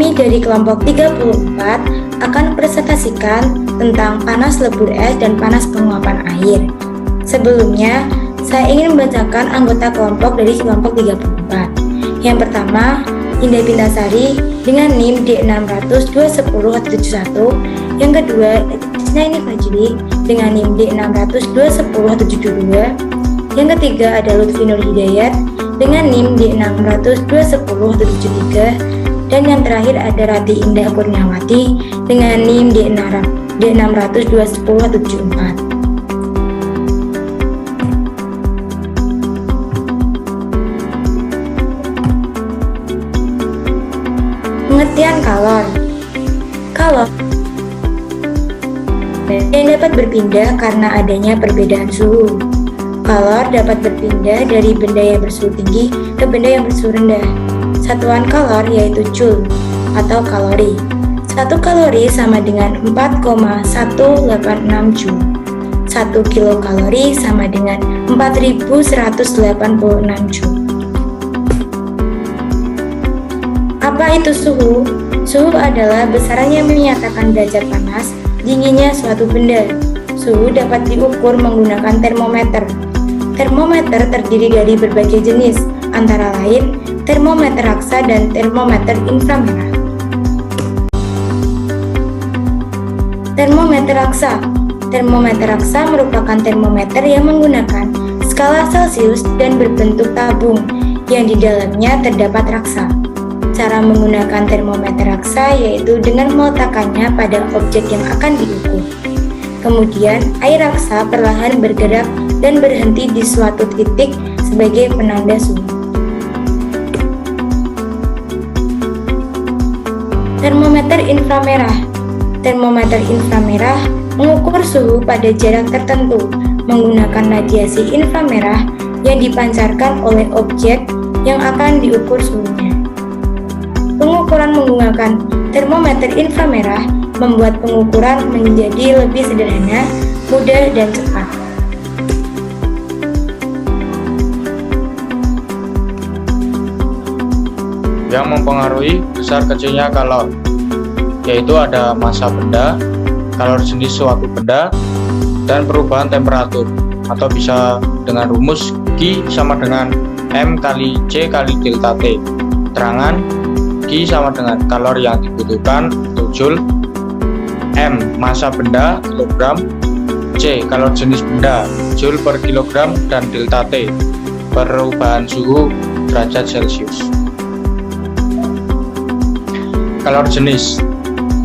Kami dari kelompok 34 akan presentasikan tentang panas lebur es dan panas penguapan air. Sebelumnya, saya ingin membacakan anggota kelompok dari kelompok 34. Yang pertama, Indah Pintasari dengan NIM D6002171. Yang kedua, Isnaini Fajri dengan NIM D6002172. Yang ketiga ada Lutfi Nur Hidayat dengan NIM D6002173. Dan yang terakhir ada Rati Indah Kurniawati dengan NIM D6002174. Pengertian kalor. Kalor yang dapat berpindah karena adanya perbedaan suhu. Kalor dapat berpindah dari benda yang bersuhu tinggi ke benda yang bersuhu rendah. Satuan kalor yaitu joule atau kalori. 1 kalori sama dengan 4,186 joule. 1 kilokalori sama dengan 4186 joule. Apa itu suhu? Suhu adalah besaran yang menyatakan derajat panas, dinginnya suatu benda. Suhu dapat diukur menggunakan termometer. Termometer terdiri dari berbagai jenis, antara lain termometer raksa dan termometer inframerah. Termometer raksa. Termometer raksa merupakan termometer yang menggunakan skala Celcius dan berbentuk tabung yang di dalamnya terdapat raksa. Cara menggunakan termometer raksa yaitu dengan meletakkannya pada objek yang akan diukur. Kemudian, air raksa perlahan bergerak dan berhenti di suatu titik sebagai penanda suhu. Termometer inframerah. Termometer inframerah mengukur suhu pada jarak tertentu menggunakan radiasi inframerah yang dipancarkan oleh objek yang akan diukur suhunya. Pengukuran menggunakan termometer inframerah membuat pengukuran menjadi lebih sederhana, mudah, dan cepat. Yang mempengaruhi besar kecilnya kalor, yaitu ada massa benda, kalor jenis suatu benda, dan perubahan temperatur, atau bisa dengan rumus Q sama dengan M kali C kali delta T. Terangan Q sama dengan kalor yang dibutuhkan atau joule, M massa benda kilogram, C kalor jenis benda joule per kilogram, dan delta T perubahan suhu derajat Celcius. Kalor jenis.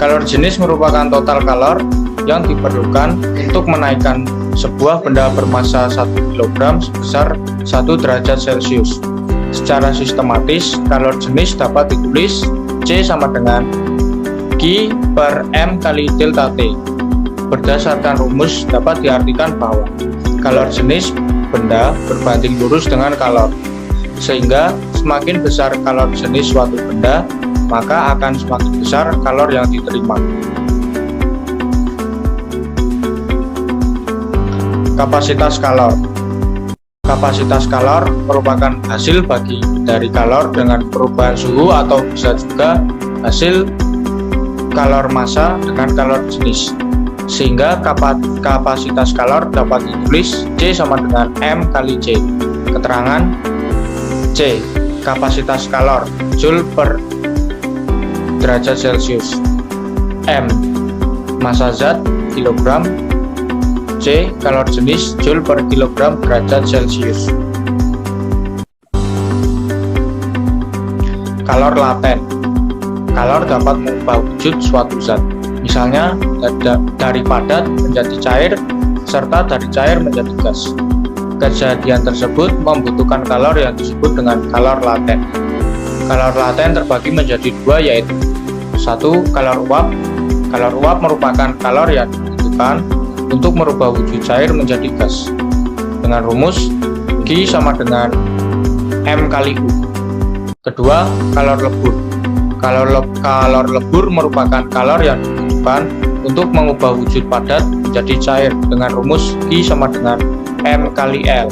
Kalor jenis merupakan total kalor yang diperlukan untuk menaikkan sebuah benda bermassa 1 kg sebesar 1 derajat Celcius. Secara sistematis, kalor jenis dapat ditulis C sama dengan Q per M kali delta T. Berdasarkan rumus dapat diartikan bahwa kalor jenis benda berbanding lurus dengan kalor, sehingga semakin besar kalor jenis suatu benda, maka akan semakin besar kalor yang diterima. Kapasitas kalor. Kapasitas kalor merupakan hasil bagi dari kalor dengan perubahan suhu, atau bisa juga hasil kalor massa dengan kalor jenis. Sehingga kapasitas kalor dapat ditulis C sama dengan M kali C. Keterangan C. Kapasitas kalor joule per derajat Celcius. M massa zat kilogram. C kalor jenis joule per kilogram derajat Celcius. Kalor laten. Kalor dapat mengubah wujud suatu zat, misalnya dari padat menjadi cair serta dari cair menjadi gas. Kejadian tersebut membutuhkan kalor yang disebut dengan kalor laten. Kalor laten terbagi menjadi dua, yaitu 1. Kalor uap. Kalor uap merupakan kalor yang dibutuhkan untuk merubah wujud cair menjadi gas dengan rumus Q sama dengan M kali U. Kedua, kalor lebur. Kalor lebur merupakan kalor yang dibutuhkan untuk mengubah wujud padat menjadi cair dengan rumus Q sama dengan M kali L.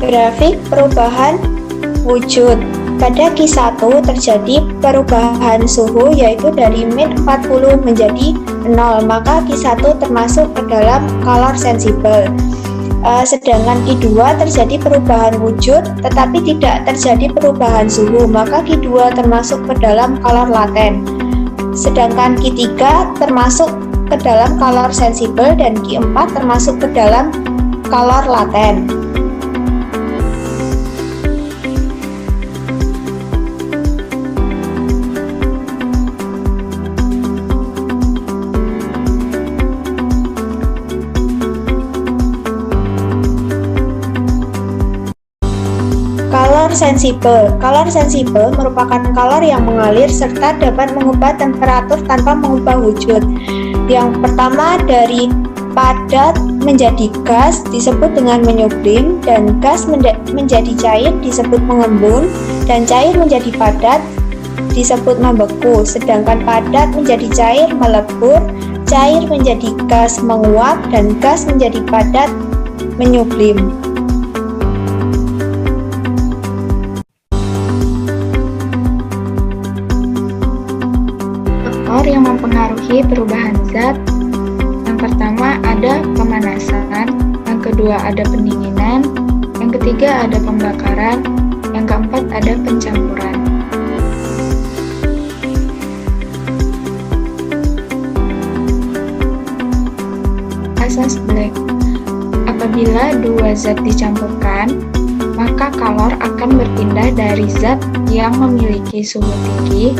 Grafik perubahan wujud. Pada Q1 terjadi perubahan suhu yaitu dari min 40 menjadi 0, maka Q1 termasuk ke dalam color sensible. Sedangkan Q2 terjadi perubahan wujud tetapi tidak terjadi perubahan suhu, maka Q2 termasuk ke dalam color laten. Sedangkan Q3 termasuk ke dalam color sensible dan Q4 termasuk ke dalam color laten. Color sensible merupakan color yang mengalir serta dapat mengubah temperatur tanpa mengubah wujud. Yang pertama, dari padat menjadi gas disebut dengan menyublim, dan gas menjadi cair disebut mengembun, dan cair menjadi padat disebut membeku. Sedangkan padat menjadi cair melebur, cair menjadi gas menguap, dan gas menjadi padat menyublim. Yang mempengaruhi perubahan zat. Yang pertama ada pemanasan, yang kedua ada pendinginan, yang ketiga ada pembakaran, yang keempat ada pencampuran. Asas Black. Apabila dua zat dicampurkan, maka kalor akan berpindah dari zat yang memiliki suhu tinggi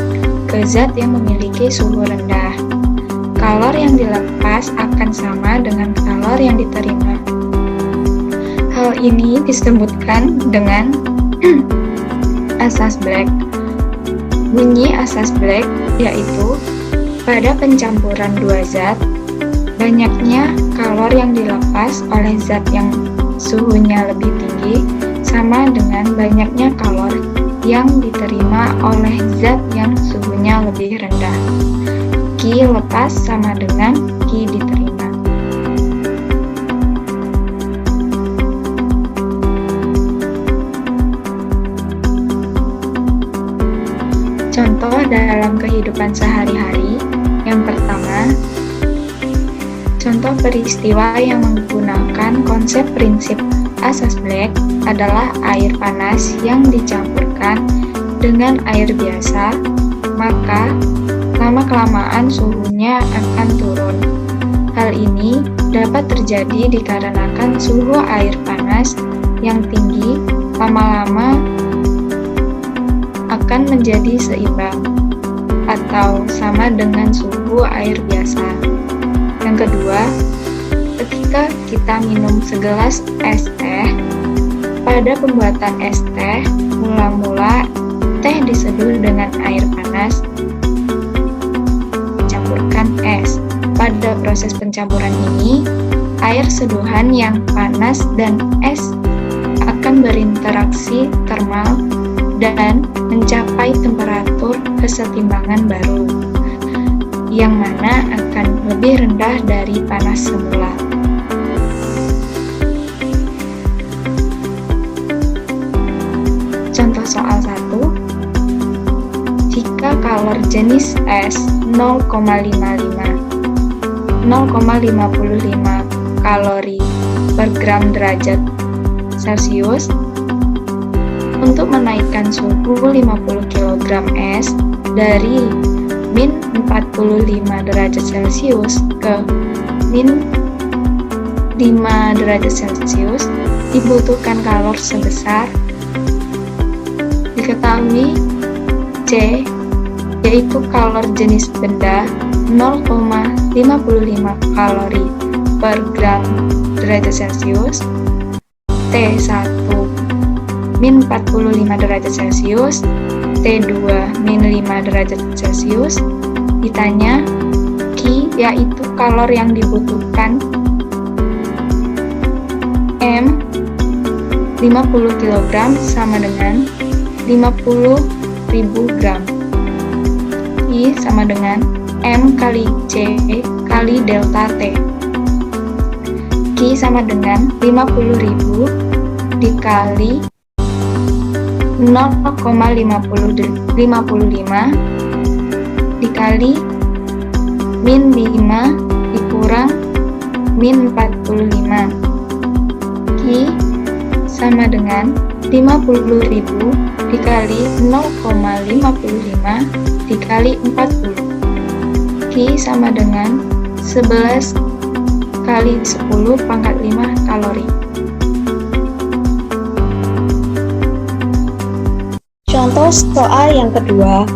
ke zat yang memiliki suhu rendah. Kalor yang dilepas akan sama dengan kalor yang diterima. Hal ini disebutkan dengan asas Black. Bunyi asas Black yaitu pada pencampuran dua zat, banyaknya kalor yang dilepas oleh zat yang suhunya lebih tinggi sama dengan banyaknya kalor yang diterima oleh zat yang suhunya lebih rendah. Q lepas sama dengan Q diterima. Contoh dalam kehidupan sehari-hari. Yang pertama, contoh peristiwa yang menggunakan konsep prinsip asas Black adalah air panas yang dicampurkan dengan air biasa, maka lama-kelamaan suhunya akan turun. Hal ini dapat terjadi dikarenakan suhu air panas yang tinggi lama-lama akan menjadi seimbang atau sama dengan suhu air biasa. Yang kedua, ketika kita minum segelas es teh, pada pembuatan es teh, mula-mula teh diseduh dengan air panas, campurkan es. Pada proses pencampuran ini, air seduhan yang panas dan es akan berinteraksi termal dan mencapai temperatur kesetimbangan baru, yang mana akan lebih rendah dari panas semula. Contoh soal 1. Jika kalor jenis es 0,55 kalori per gram derajat Celcius, untuk menaikkan suhu 50 kg es dari min 45 derajat Celcius ke min 5 derajat Celcius dibutuhkan kalor sebesar, diketahui C yaitu kalor jenis benda 0,55 kalori per gram derajat Celcius, T1 min 45 derajat Celcius, T2 min 5 derajat Celcius. Ditanya Q yaitu kalor yang dibutuhkan M 50 kg sama dengan 50.000 gram. I sama dengan M kali C kali delta T. Q sama dengan 50.000 dikali 0,55 dikali min 5 dikurang min 45. Q sama dengan 50.000 dikali 0,55 dikali 40. Q sama dengan 11 kali 10 pangkat 5 kalori. Contoh soal yang kedua,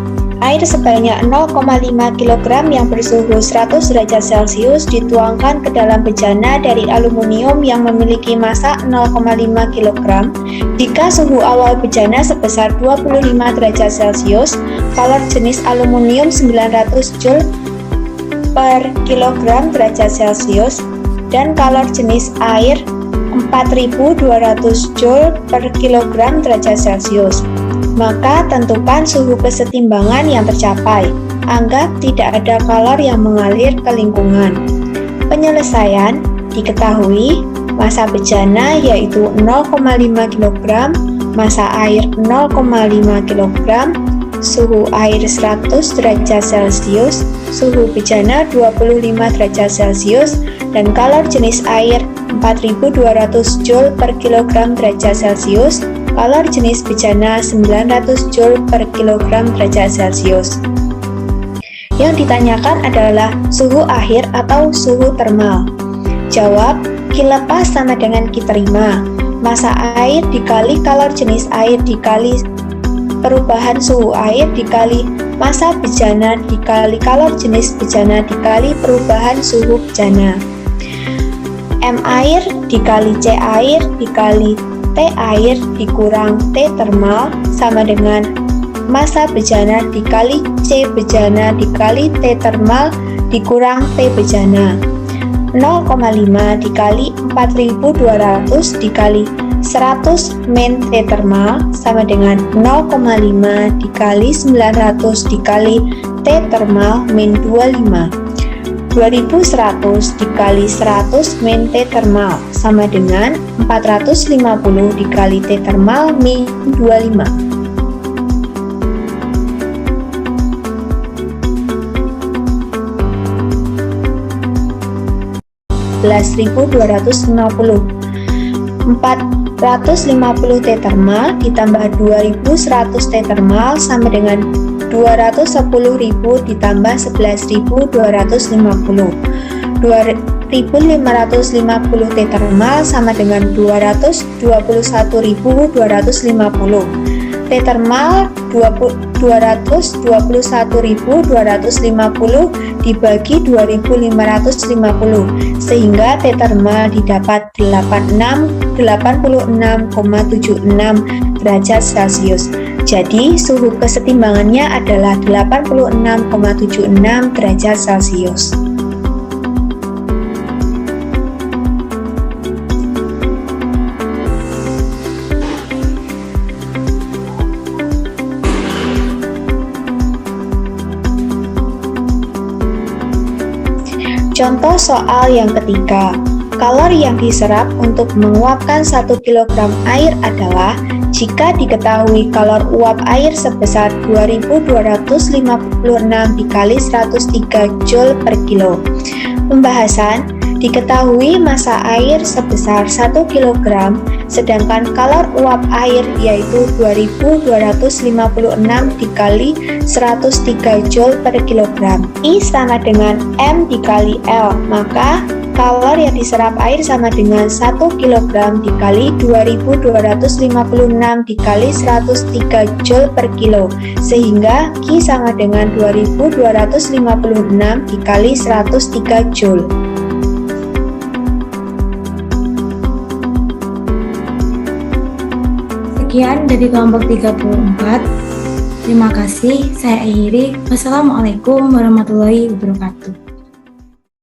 air sebanyak 0,5 kg yang bersuhu 100 derajat Celcius dituangkan ke dalam bejana dari aluminium yang memiliki massa 0,5 kg. Jika suhu awal bejana sebesar 25 derajat Celcius, kalor jenis aluminium 900 Joule per kilogram derajat Celcius, dan kalor jenis air 4200 Joule per kilogram derajat Celcius. Maka tentukan suhu kesetimbangan yang tercapai. Anggap tidak ada kalor yang mengalir ke lingkungan. Penyelesaian diketahui massa bejana yaitu 0,5 kg, massa air 0,5 kg, suhu air 100 derajat Celcius, suhu bejana 25 derajat Celcius, dan kalor jenis air 4200 Joule per kilogram derajat Celcius, kalor jenis bejana 900 Joule per kilogram derajat Celcius. Yang ditanyakan adalah suhu akhir atau suhu termal. Jawab, Q lepas sama dengan Q terima. Massa air dikali kalor jenis air dikali perubahan suhu air dikali massa bejana dikali kalor jenis bejana dikali perubahan suhu bejana. M air dikali C air dikali T air dikurang T termal sama dengan massa bejana dikali C bejana dikali T termal dikurang T bejana. 0,5 dikali 4200 dikali 100 min T termal sama dengan 0,5 dikali 900 dikali T termal min 25. 2100 dikali 100 min T termal sama dengan 450 dikali T termal min 25. 11.250. 450 T termal ditambah 2100 T termal sama dengan 210.000 ditambah 11.250. 2.550 T termal sama dengan 221.250. T termal 221.250 dibagi 2.550 sehingga T termal didapat 86,76 derajat Celcius. Jadi suhu kesetimbangannya adalah 86,76 derajat Celcius. Contoh soal yang ketiga, kalor yang diserap untuk menguapkan 1 kg air adalah jika diketahui kalor uap air sebesar 2256 dikali 103 Joule per kilo. Pembahasan, diketahui massa air sebesar 1 kg, sedangkan kalor uap air yaitu 2256 dikali 103 Joule per kilogram. I sama dengan M dikali L, maka kalor yang diserap air sama dengan 1 kg dikali 2256 dikali 103 Joule per kilo, sehingga Q sama dengan 2256 dikali 103 Joule. Sekian dari kelompok 34. Terima kasih, saya akhiri. Wassalamualaikum warahmatullahi wabarakatuh.